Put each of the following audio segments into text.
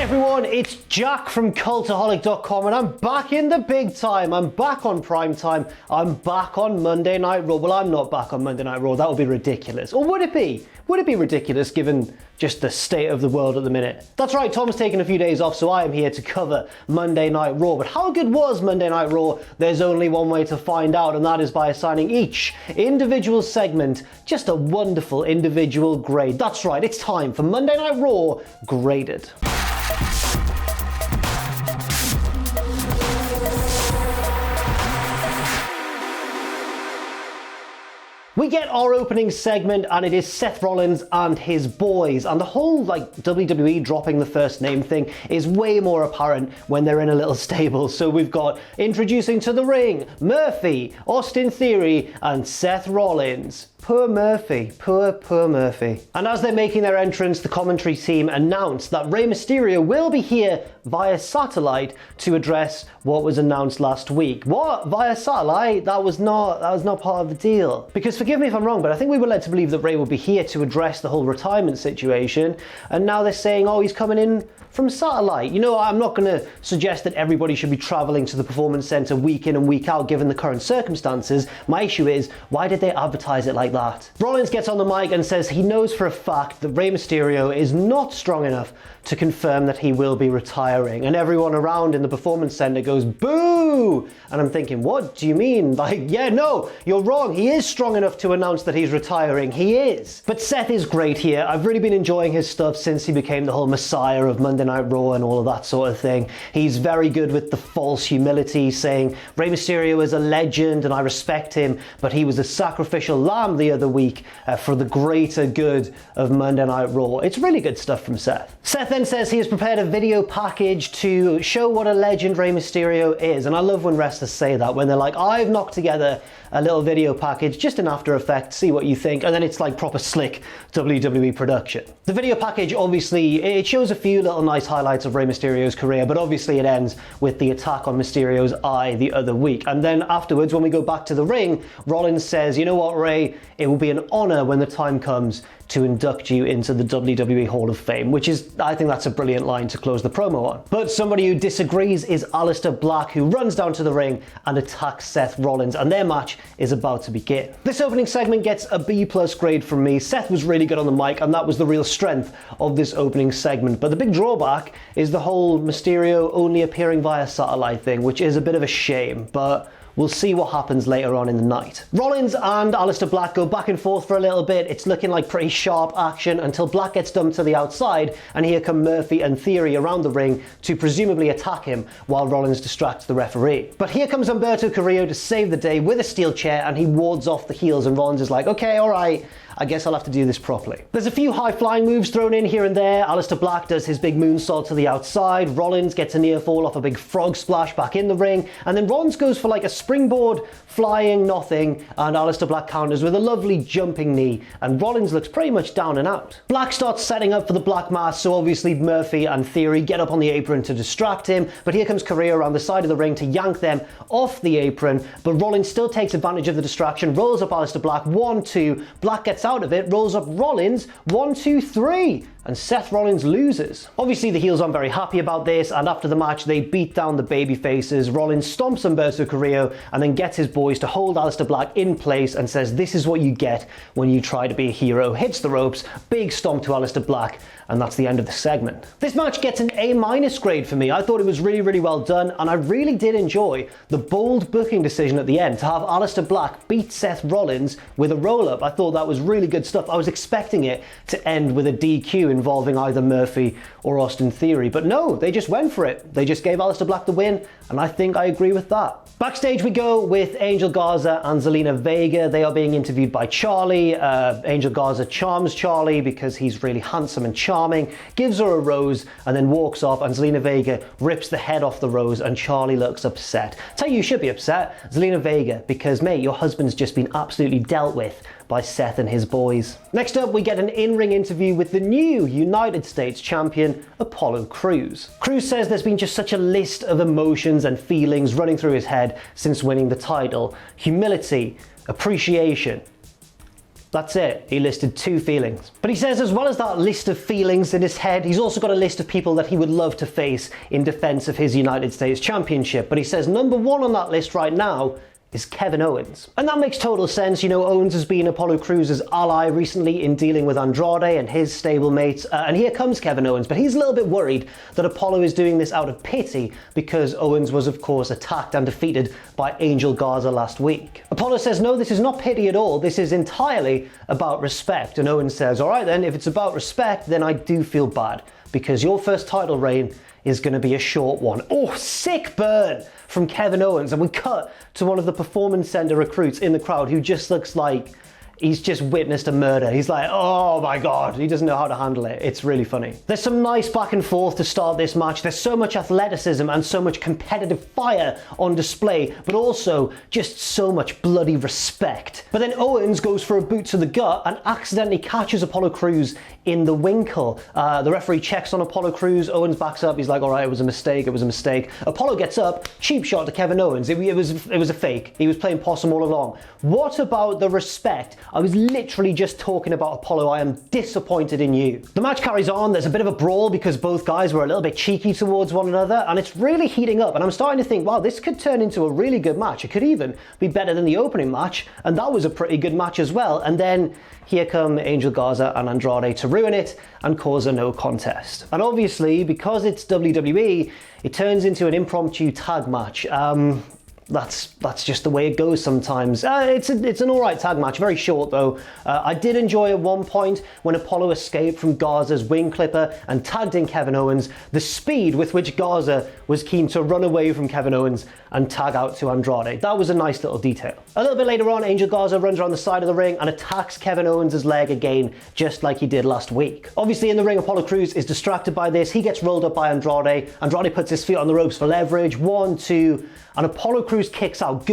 everyone, it's Jack from Cultaholic.com and I'm back in the big time. I'm back on prime time. I'm back on Monday Night Raw. Well, I'm not back on Monday Night Raw. That would be ridiculous. Or would it be? Would it be ridiculous given just the state of the world at the minute? That's right, Tom's taking a few days off, so I am here to cover Monday Night Raw. But how good was Monday Night Raw? There's only one way to find out, and that is by assigning each individual segment just a wonderful individual grade. That's right, it's time for Monday Night Raw Graded. We get our opening segment and it is Seth Rollins and his boys, and the whole WWE dropping the first name thing is way more apparent when they're in a little stable. So we've got introducing to the ring Murphy, Austin Theory and Seth Rollins. Poor Murphy, poor Murphy. And as they're making their entrance, the commentary team announced that Rey Mysterio will be here via satellite to address what was announced last week. What? Via satellite? That was not part of the deal. Because forgive me if I'm wrong, but I think we were led to believe that Rey would be here to address the whole retirement situation, and now they're saying, oh, he's coming in from satellite. You know, I'm not going to suggest that everybody should be traveling to the Performance Center week in and week out given the current circumstances. My issue is, why did they advertise it like that? Rollins gets on the mic and says he knows for a fact that Rey Mysterio is not strong enough to confirm that he will be retiring, and everyone around in the Performance Center goes boo, and I'm thinking, what do you mean? Yeah, no, you're wrong. He is strong enough to announce that he's retiring. He is. But Seth is great here. I've really been enjoying his stuff since he became the whole messiah of Monday Night Raw and all of that sort of thing. He's very good with the false humility, saying Rey Mysterio is a legend and I respect him, but he was a sacrificial lamb the other week for the greater good of Monday Night Raw. It's really good stuff from Seth. Seth then says he has prepared a video package to show what a legend Rey Mysterio is, and I love when wrestlers say that, when they're like, I've knocked together a little video package just in After Effects, see what you think, and then it's like proper slick WWE production. The video package, obviously, it shows a few little nice highlights of Rey Mysterio's career, but obviously it ends with the attack on Mysterio's eye the other week. And then afterwards, when we go back to the ring, Rollins says, you know what, Rey, it will be an honor when the time comes to induct you into the WWE Hall of Fame, which is, I think that's a brilliant line to close the promo on. But somebody who disagrees is Aleister Black, who runs down to the ring and attacks Seth Rollins, and their match is about to begin. This opening segment gets a B+ grade from me. Seth was really good on the mic, and that was the real strength of this opening segment. But the big drawback is the whole Mysterio only appearing via satellite thing, which is a bit of a shame, but we'll see what happens later on in the night. Rollins and Aleister Black go back and forth for a little bit. It's looking like pretty sharp action until Black gets dumped to the outside, and here come Murphy and Theory around the ring to presumably attack him while Rollins distracts the referee. But here comes Humberto Carrillo to save the day with a steel chair, and he wards off the heels, and Rollins is like, okay, all right, I guess I'll have to do this properly. There's a few high-flying moves thrown in here and there. Aleister Black does his big moonsault to the outside. Rollins gets a near fall off a big frog splash back in the ring. And then Rollins goes for like a springboard flying nothing, and Aleister Black counters with a lovely jumping knee, and Rollins looks pretty much down and out. Black starts setting up for the Black Mass, so obviously Murphy and Theory get up on the apron to distract him, but here comes Carrillo around the side of the ring to yank them off the apron, but Rollins still takes advantage of the distraction, rolls up Aleister Black, 1-2, Black gets out of it, rolls up Rollins, 1-2-3, and Seth Rollins loses. Obviously the heels aren't very happy about this, and after the match they beat down the baby faces. Rollins stomps Humberto Carrillo and then gets his boys to hold Aleister Black in place and says, this is what you get when you try to be a hero. Hits the ropes, big stomp to Aleister Black, and that's the end of the segment. This match gets an A- grade for me. I thought it was really, really well done, and I really did enjoy the bold booking decision at the end to have Aleister Black beat Seth Rollins with a roll-up. I thought that was really good stuff. I was expecting it to end with a DQ involving either Murphy or Austin Theory, but no, they just went for it. They just gave Aleister Black the win, and I think I agree with that. Backstage we go with Angel Garza and Zelina Vega. They are being interviewed by Charlie. Angel Garza charms Charlie because he's really handsome and charming, gives her a rose, and then walks off, and Zelina Vega rips the head off the rose, and Charlie looks upset. Tell you should be upset, Zelina Vega, because mate, your husband's just been absolutely dealt with by Seth and his boys. Next up, we get an in-ring interview with the new United States champion, Apollo Crews. Crews says there's been just such a list of emotions and feelings running through his head since winning the title. Humility, appreciation, That's it. He listed 2 feelings. But he says as well as that list of feelings in his head, he's also got a list of people that he would love to face in defense of his United States Championship. But he says number 1 on that list right now is Kevin Owens. And that makes total sense. You know, Owens has been Apollo Crews' ally recently in dealing with Andrade and his stablemates. And here comes Kevin Owens, but he's a little bit worried that Apollo is doing this out of pity because Owens was, of course, attacked and defeated by Angel Garza last week. Apollo says, no, this is not pity at all. This is entirely about respect. And Owens says, all right then, if it's about respect, then I do feel bad because your first title reign is going to be a short one. Oh, sick burn from Kevin Owens. And we cut to one of the Performance Center recruits in the crowd who just looks like he's just witnessed a murder. He's like, oh my God, he doesn't know how to handle it. It's really funny. There's some nice back and forth to start this match. There's so much athleticism and so much competitive fire on display, but also just so much bloody respect. But then Owens goes for a boot to the gut and accidentally catches Apollo Crews in the winkle. The referee checks on Apollo Crews. Owens backs up. He's like, all right, it was a mistake. It was a mistake. Apollo gets up. Cheap shot to Kevin Owens. It was a fake. He was playing possum all along. What about the respect? I was literally just talking about Apollo. I am disappointed in you. The match carries on. There's a bit of a brawl because both guys were a little bit cheeky towards one another, and it's really heating up. And I'm starting to think, wow, this could turn into a really good match. It could even be better than the opening match, and that was a pretty good match as well. And then here come Angel Garza and Andrade to ruin it and cause a no contest. And obviously, because it's WWE, it turns into an impromptu tag match. That's just the way it goes sometimes. It's an alright tag match, very short though. I did enjoy at one point when Apollo escaped from Garza's wing clipper and tagged in Kevin Owens, the speed with which Garza was keen to run away from Kevin Owens and tag out to Andrade. That was a nice little detail. A little bit later on, Angel Garza runs around the side of the ring and attacks Kevin Owens' leg again, just like he did last week. Obviously in the ring, Apollo Crews is distracted by this. He gets rolled up by Andrade. Andrade puts his feet on the ropes for leverage. 1, 2, and Apollo Crews kicks out.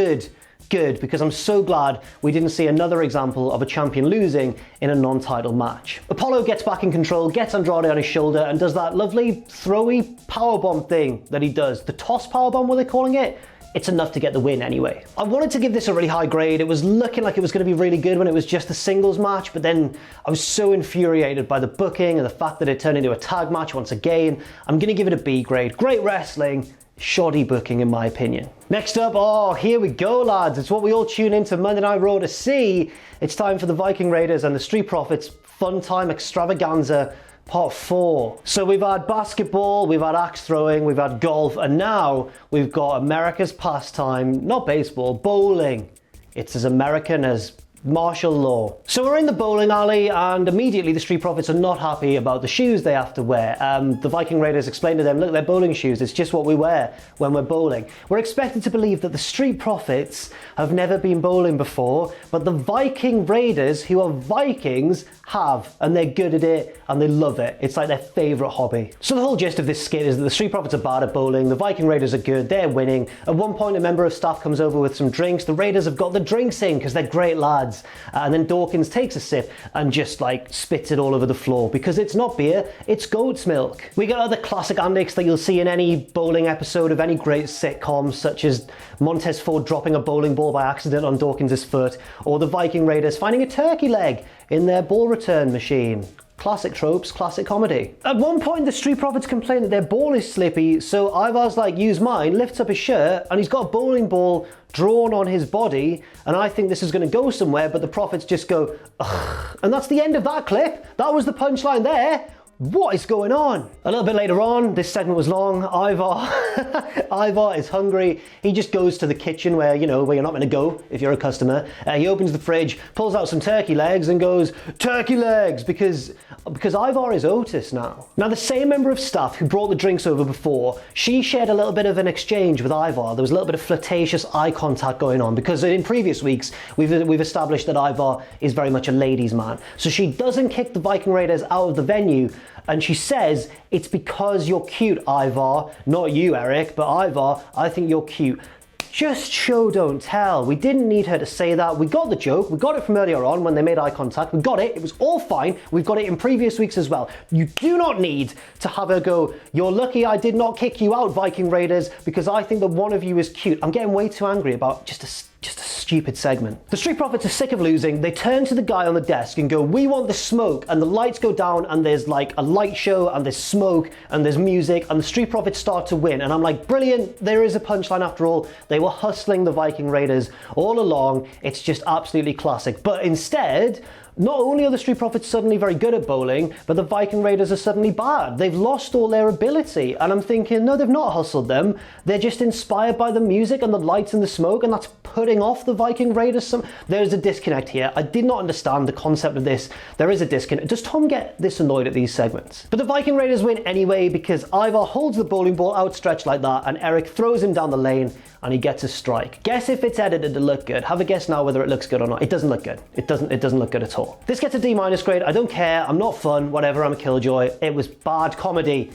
Good, because I'm so glad we didn't see another example of a champion losing in a non-title match. Apollo gets back in control, gets Andrade on his shoulder, and does that lovely throwy powerbomb thing that he does. The toss powerbomb, what are they calling it? It's enough to get the win anyway. I wanted to give this a really high grade. It was looking like it was going to be really good when it was just a singles match, but then I was so infuriated by the booking and the fact that it turned into a tag match once again. I'm going to give it a B grade. Great wrestling, shoddy booking in my opinion. Next up, oh, here we go, lads. It's what we all tune into Monday Night Raw to see. It's time for the Viking Raiders and the Street Profits Fun Time Extravaganza Part 4. So we've had basketball, we've had axe throwing, we've had golf, and now we've got America's pastime, not baseball, bowling. It's as American as martial law. So we're in the bowling alley and immediately the Street Profits are not happy about the shoes they have to wear. The Viking Raiders explain to them, look, they're bowling shoes, it's just what we wear when we're bowling. We're expected to believe that the Street Profits have never been bowling before, but the Viking Raiders, who are Vikings, have, and they're good at it and they love it. It's like their favourite hobby. So the whole gist of this skit is that the Street Profits are bad at bowling, the Viking Raiders are good, they're winning. At one point a member of staff comes over with some drinks, the Raiders have got the drinks in because they're great lads. And then Dawkins takes a sip and just like spits it all over the floor because it's not beer, it's goat's milk. We got other classic antics that you'll see in any bowling episode of any great sitcom, such as Montez Ford dropping a bowling ball by accident on Dawkins' foot, or the Viking Raiders finding a turkey leg in their ball return machine. Classic tropes, classic comedy. At one point, the Street Profits complain that their ball is slippy, so Ivar's like, use mine, lifts up his shirt, and he's got a bowling ball drawn on his body, and I think this is going to go somewhere, but the Profits just go, ugh. And that's the end of that clip. That was the punchline there. What is going on? A little bit later on, this segment was long, Ivar is hungry. He just goes to the kitchen where, you know, where you're not going to go if you're a customer. He opens the fridge, pulls out some turkey legs and goes, turkey legs, because Ivar is Otis now. Now, the same member of staff who brought the drinks over before, she shared a little bit of an exchange with Ivar. There was a little bit of flirtatious eye contact going on because in previous weeks, we've established that Ivar is very much a ladies' man. So she doesn't kick the Viking Raiders out of the venue, and she says, it's because you're cute, Ivar. Not you, Eric, but Ivar, I think you're cute. Just show, don't tell. We didn't need her to say that. We got the joke. We got it from earlier on when they made eye contact. We got it. It was all fine. We've got it in previous weeks as well. You do not need to have her go, you're lucky I did not kick you out, Viking Raiders, because I think that one of you is cute. I'm getting way too angry about just just a stupid segment. The Street Profits are sick of losing. They turn to the guy on the desk and go, we want the smoke, and the lights go down and there's like a light show and there's smoke and there's music and the Street Profits start to win. And I'm like, brilliant, there is a punchline after all. They were hustling the Viking Raiders all along. It's just absolutely classic. But instead, not only are the Street Profits suddenly very good at bowling, but the Viking Raiders are suddenly bad. They've lost all their ability. And I'm thinking, no, they've not hustled them. They're just inspired by the music and the lights and the smoke, and that's putting off the Viking Raiders. There's a disconnect here. I did not understand the concept of this. There is a disconnect. Does Tom get this annoyed at these segments? But the Viking Raiders win anyway because Ivar holds the bowling ball outstretched like that, and Eric throws him down the lane, and he gets a strike. Guess if it's edited to look good. Have a guess now whether it looks good or not. It doesn't look good. It doesn't look good at all. This gets a D- grade. I don't care. I'm not fun. Whatever. I'm a killjoy. It was bad comedy.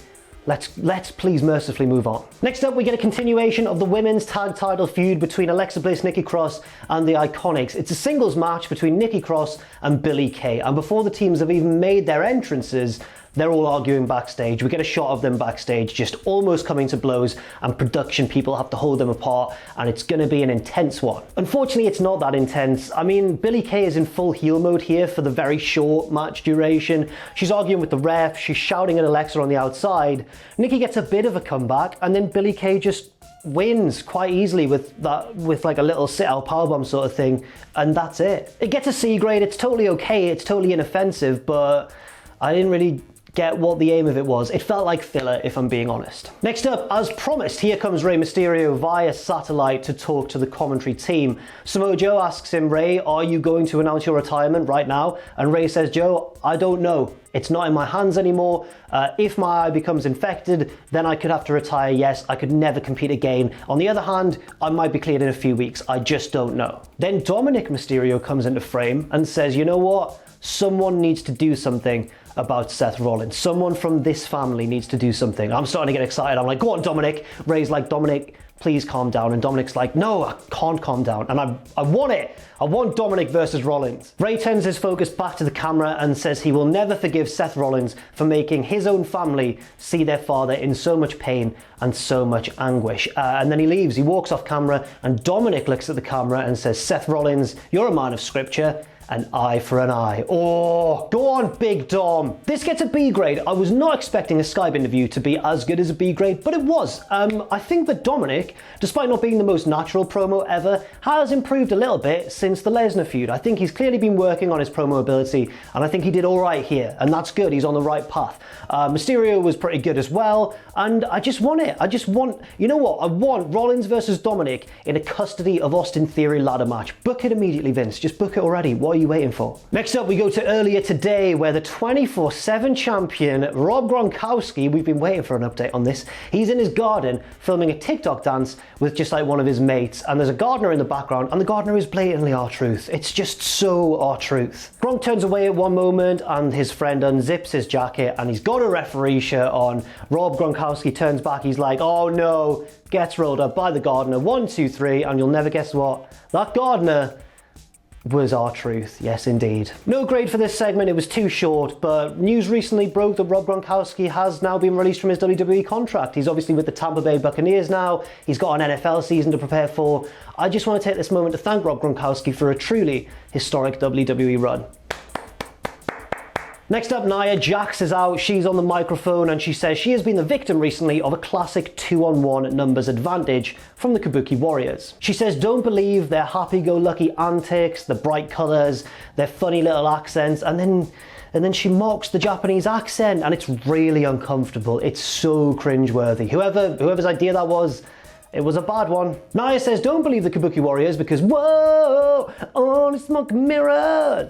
Let's please mercifully move on. Next up, we get a continuation of the women's tag title feud between Alexa Bliss, Nikki Cross, and the Iconics. It's a singles match between Nikki Cross and Billie Kay. And before the teams have even made their entrances, they're all arguing backstage. We get a shot of them backstage, just almost coming to blows, and production people have to hold them apart, and it's going to be an intense one. Unfortunately, it's not that intense. I mean, Billie Kay is in full heel mode here for the very short match duration. She's arguing with the ref, she's shouting at Alexa on the outside. Nikki gets a bit of a comeback, and then Billie Kay just wins quite easily with like a little sit-out powerbomb sort of thing, and that's it. It gets a C grade. It's totally okay, it's totally inoffensive, but I didn't really get what the aim of it was. It felt like filler, if I'm being honest. Next up, as promised, here comes Rey Mysterio via satellite to talk to the commentary team. Samoa Joe asks him, Rey, are you going to announce your retirement right now? And Rey says, Joe, I don't know. It's not in my hands anymore. If my eye becomes infected, then I could have to retire, yes. I could never compete again. On the other hand, I might be cleared in a few weeks. I just don't know. Then Dominick Mysterio comes into frame and says, you know what? Someone needs to do something about Seth Rollins. Someone from this family needs to do something. I'm starting to get excited. I'm like, go on, Dominic. Rey's like, Dominic, please calm down. And Dominic's like, no, I can't calm down. And I want it. I want Dominic versus Rollins. Rey turns his focus back to the camera and says he will never forgive Seth Rollins for making his own family see their father in so much pain and so much anguish. And then he leaves. He walks off camera, and Dominic looks at the camera and says, Seth Rollins, you're a man of scripture. An eye for an eye. Oh, go on, Big Dom. This gets a B grade. I was not expecting a Skype interview to be as good as a B grade, but it was. I think that Dominic, despite not being the most natural promo ever, has improved a little bit since the Lesnar feud. I think he's clearly been working on his promo ability, and I think he did all right here, and that's good. He's on the right path. Mysterio was pretty good as well, and I just want it. You know what? I want Rollins versus Dominic in a custody of Austin Theory ladder match. Book it immediately, Vince. Just book it already. What are you waiting for? Next up, we go to earlier today, where the 24/7 champion Rob Gronkowski, we've been waiting for an update on this, he's in his garden filming a TikTok dance with just like one of his mates, and there's a gardener in the background, and the gardener is blatantly R-Truth. It's just so R-Truth. Gronk turns away at one moment, and his friend unzips his jacket, and he's got a referee shirt on. Rob Gronkowski turns back, he's like, oh no, gets rolled up by the gardener. 1, 2, 3, and you'll never guess what? That gardener was R-Truth, yes indeed. No grade for this segment, it was too short, but news recently broke that Rob Gronkowski has now been released from his WWE contract. He's obviously with the Tampa Bay Buccaneers now, he's got an NFL season to prepare for. I just want to take this moment to thank Rob Gronkowski for a truly historic WWE run. Next up, Nia Jax is out. She's on the microphone and she says she has been the victim recently of a classic 2-on-1 numbers advantage from the Kabuki Warriors. She says don't believe their happy-go-lucky antics, the bright colours, their funny little accents, and then she mocks the Japanese accent, and it's really uncomfortable. It's so cringeworthy. Whoever's idea that was, it was a bad one. Nia says don't believe the Kabuki Warriors because whoa, only smoke and mirrors.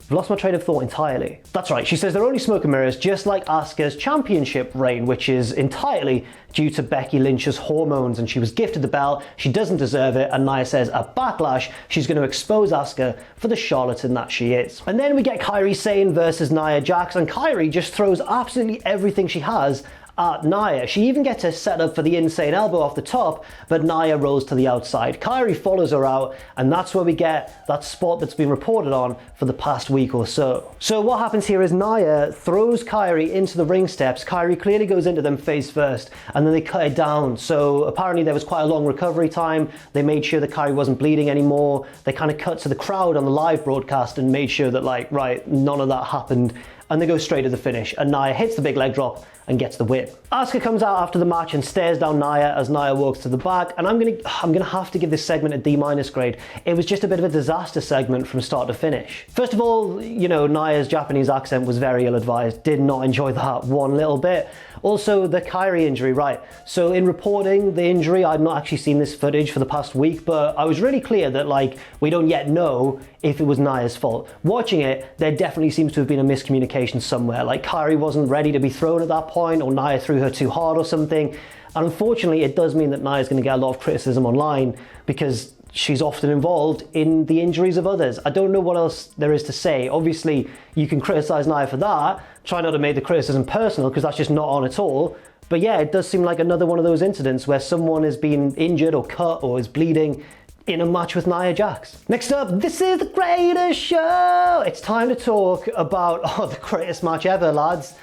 I've lost my train of thought entirely. That's right, she says they're only smoke and mirrors, just like Asuka's championship reign, which is entirely due to Becky Lynch's hormones, and she was gifted the belt, she doesn't deserve it, and Nia says at Backlash, she's going to expose Asuka for the charlatan that she is. And then we get Kairi Sane versus Nia Jax, and Kairi just throws absolutely everything she has at Nia. She even gets her set up for the insane elbow off the top, but Nia rolls to the outside. Kairi follows her out, and that's where we get that spot that's been reported on for the past week or so. So what happens here is Nia throws Kairi into the ring steps. Kairi clearly goes into them face first, and then they cut it down. So apparently there was quite a long recovery time. They made sure that Kairi wasn't bleeding anymore. They kind of cut to the crowd on the live broadcast and made sure that, like, right, none of that happened. And they go straight to the finish, and Nia hits the big leg drop and gets the win. Asuka comes out after the match and stares down Nia as Nia walks to the back, and I'm gonna have to give this segment a D- grade. It was just a bit of a disaster segment from start to finish. First of all, you know, Nia's Japanese accent was very ill-advised. Did not enjoy that one little bit. Also, the Kairi injury, right. So in reporting the injury, I'd not actually seen this footage for the past week, but I was really clear that, like, we don't yet know if it was Nia's fault. Watching it, there definitely seems to have been a miscommunication somewhere. Like, Kairi wasn't ready to be thrown at that point, or Nia threw her too hard or something. And unfortunately, it does mean that Nia's going to get a lot of criticism online because she's often involved in the injuries of others. I don't know what else there is to say. Obviously, you can criticize Nia for that. Try not to make the criticism personal, because that's just not on at all. But yeah, it does seem like another one of those incidents where someone has been injured or cut or is bleeding in a match with Nia Jax. Next up, this is the greatest show! It's time to talk about, the greatest match ever, lads.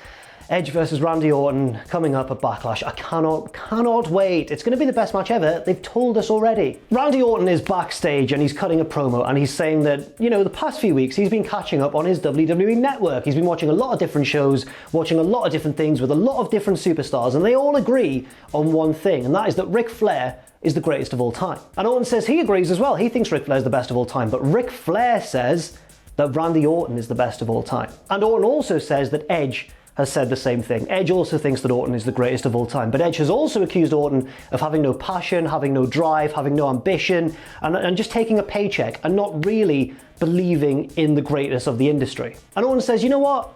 Edge versus Randy Orton coming up at Backlash. I cannot wait. It's going to be the best match ever. They've told us already. Randy Orton is backstage and he's cutting a promo, and he's saying that, you know, the past few weeks he's been catching up on his WWE network. He's been watching a lot of different shows, watching a lot of different things with a lot of different superstars, and they all agree on one thing, and that is that Ric Flair is the greatest of all time. And Orton says he agrees as well. He thinks Ric Flair is the best of all time, but Ric Flair says that Randy Orton is the best of all time. And Orton also says that Edge has said the same thing. Edge also thinks that Orton is the greatest of all time, but Edge has also accused Orton of having no passion, having no drive, having no ambition, and just taking a paycheck and not really believing in the greatness of the industry. And Orton says, you know what?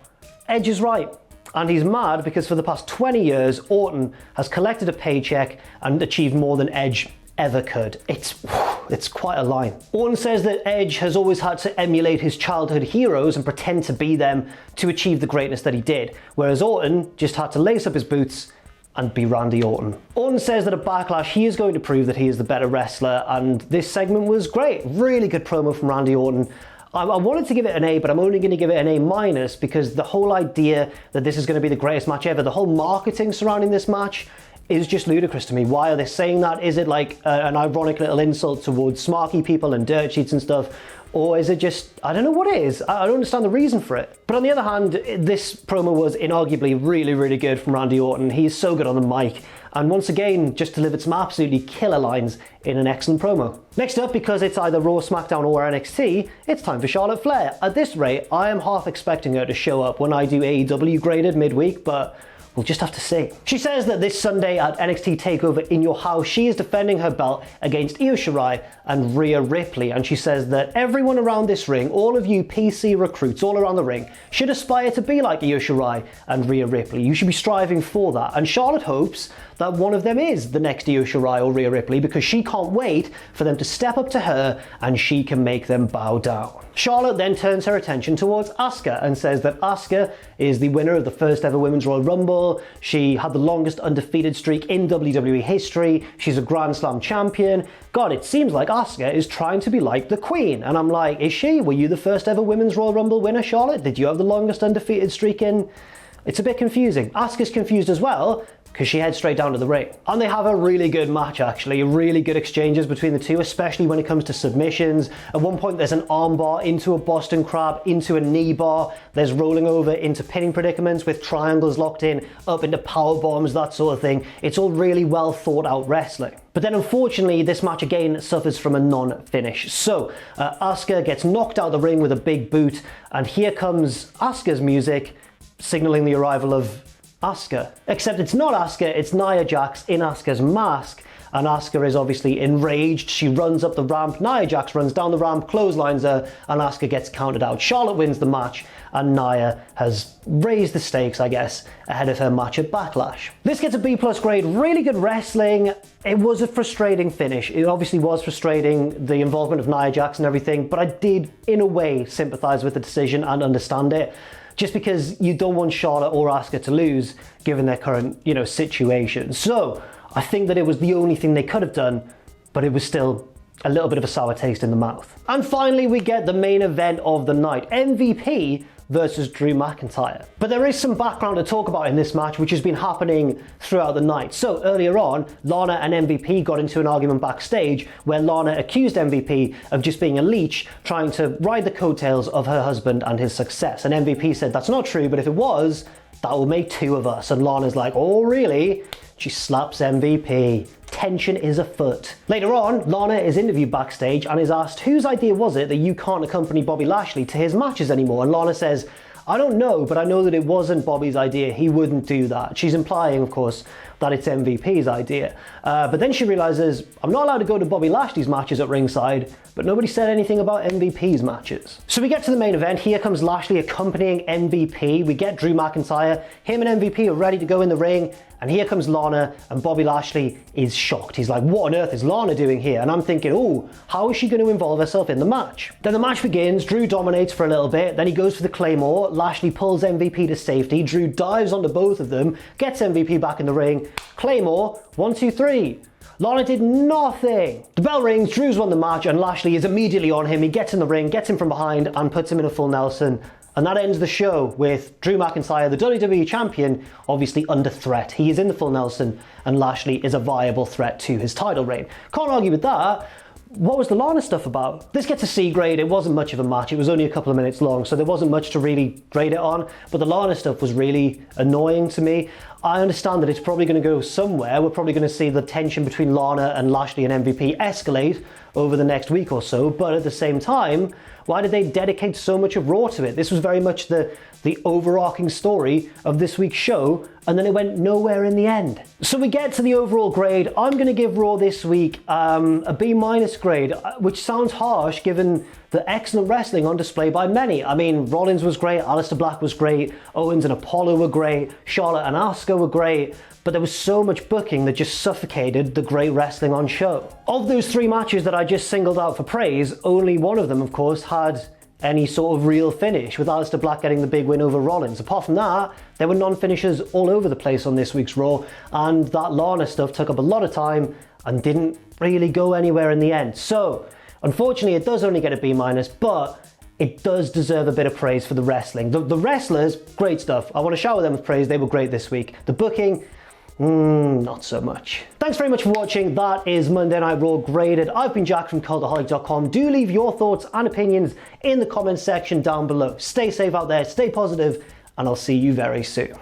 Edge is right. And he's mad because for the past 20 years, Orton has collected a paycheck and achieved more than Edge ever could. It's quite a line. Orton says that Edge has always had to emulate his childhood heroes and pretend to be them to achieve the greatness that he did, whereas Orton just had to lace up his boots and be Randy Orton. Orton says that at Backlash he is going to prove that he is the better wrestler, and this segment was great. Really good promo from Randy Orton. I wanted to give it an A, but I'm only going to give it an A- because the whole idea that this is going to be the greatest match ever, the whole marketing surrounding this match is just ludicrous to me. Why are they saying that? Is it like an ironic little insult towards smarky people and dirt sheets and stuff? Or is it just, I don't know what it is. I don't understand the reason for it. But on the other hand, this promo was inarguably really, really good from Randy Orton. He's so good on the mic. And once again, just delivered some absolutely killer lines in an excellent promo. Next up, because it's either Raw, SmackDown or NXT, it's time for Charlotte Flair. At this rate, I am half expecting her to show up when I do AEW graded midweek, but we'll just have to see. She says that this Sunday at NXT TakeOver in Your House, she is defending her belt against Io Shirai and Rhea Ripley. And she says that everyone around this ring, all of you PC recruits all around the ring, should aspire to be like Io Shirai and Rhea Ripley. You should be striving for that. And Charlotte hopes that one of them is the next Io Shirai or Rhea Ripley, because she can't wait for them to step up to her and she can make them bow down. Charlotte then turns her attention towards Asuka and says that Asuka is the winner of the first ever Women's Royal Rumble. She had the longest undefeated streak in WWE history. She's a Grand Slam champion. God, it seems like Asuka is trying to be like the Queen. And I'm like, is she? Were you the first ever Women's Royal Rumble winner, Charlotte? Did you have the longest undefeated streak in? It's a bit confusing. Asuka's confused as well, because she heads straight down to the ring. And they have a really good match, actually. Really good exchanges between the two, especially when it comes to submissions. At one point, there's an armbar into a Boston Crab, into a knee bar. There's rolling over into pinning predicaments with triangles locked in, up into power bombs, that sort of thing. It's all really well thought out wrestling. But then unfortunately, this match again suffers from a non-finish. So Asuka gets knocked out of the ring with a big boot, and here comes Asuka's music, signaling the arrival of Asuka. Except it's not Asuka, it's Nia Jax in Asuka's mask. And Asuka is obviously enraged. She runs up the ramp. Nia Jax runs down the ramp, clotheslines her, and Asuka gets counted out. Charlotte wins the match, and Nia has raised the stakes, I guess, ahead of her match at Backlash. This gets a B+ grade. Really good wrestling. It was a frustrating finish. It obviously was frustrating, the involvement of Nia Jax and everything, but I did, in a way, sympathize with the decision and understand it. just because you don't want Charlotte or Asuka to lose given their current, situation. So I think that it was the only thing they could have done, but it was still a little bit of a sour taste in the mouth. And finally, we get the main event of the night, MVP versus Drew McIntyre. But there is some background to talk about in this match, which has been happening throughout the night. So earlier on, Lana and MVP got into an argument backstage where Lana accused MVP of just being a leech, trying to ride the coattails of her husband and his success. And MVP said, that's not true, but if it was, that will make two of us. And Lana's like, oh really? She slaps MVP. Tension is afoot. Later on, Lana is interviewed backstage and is asked, whose idea was it that you can't accompany Bobby Lashley to his matches anymore? And Lana says, I don't know, but I know that it wasn't Bobby's idea. He wouldn't do that. She's implying, of course, that it's MVP's idea. But then she realizes, I'm not allowed to go to Bobby Lashley's matches at ringside, but nobody said anything about MVP's matches. So we get to the main event. Here comes Lashley accompanying MVP. We get Drew McIntyre. Him and MVP are ready to go in the ring. And here comes Lana, and Bobby Lashley is shocked. He's like, what on earth is Lana doing here? And I'm thinking, oh, how is she going to involve herself in the match? Then the match begins. Drew dominates for a little bit. Then he goes for the Claymore. Lashley pulls MVP to safety. Drew dives onto both of them, gets MVP back in the ring. Claymore, 1, 2, 3. Lana did nothing. The bell rings, Drew's won the match, and Lashley is immediately on him. He gets in the ring, gets him from behind, and puts him in a full Nelson. And that ends the show with Drew McIntyre, the WWE Champion, obviously under threat. He is in the full Nelson, and Lashley is a viable threat to his title reign. Can't argue with that. What was the Lana stuff about? This gets a C grade. It wasn't much of a match. It was only a couple of minutes long, so there wasn't much to really grade it on. But the Lana stuff was really annoying to me. I understand that it's probably going to go somewhere. We're probably going to see the tension between Lana and Lashley and MVP escalate over the next week or so. But at the same time, why did they dedicate so much of Raw to it? This was very much the overarching story of this week's show, and then it went nowhere in the end. So we get to the overall grade. I'm going to give Raw this week a B- grade, which sounds harsh given the excellent wrestling on display by many. I mean, Rollins was great, Aleister Black was great, Owens and Apollo were great, Charlotte and Asuka were great, but there was so much booking that just suffocated the great wrestling on show. Of those 3 matches that I just singled out for praise, only one of them, of course, had any sort of real finish, with Aleister Black getting the big win over Rollins. Apart from that, there were non-finishers all over the place on this week's Raw, and that Lana stuff took up a lot of time and didn't really go anywhere in the end. So, unfortunately, it does only get a B-, but it does deserve a bit of praise for the wrestling. The wrestlers, great stuff. I want to shower them with praise. They were great this week. The booking, not so much. Thanks very much for watching. That is Monday Night Raw Graded. I've been Jack from Cultaholic.com. Do leave your thoughts and opinions in the comments section down below. Stay safe out there, stay positive, and I'll see you very soon.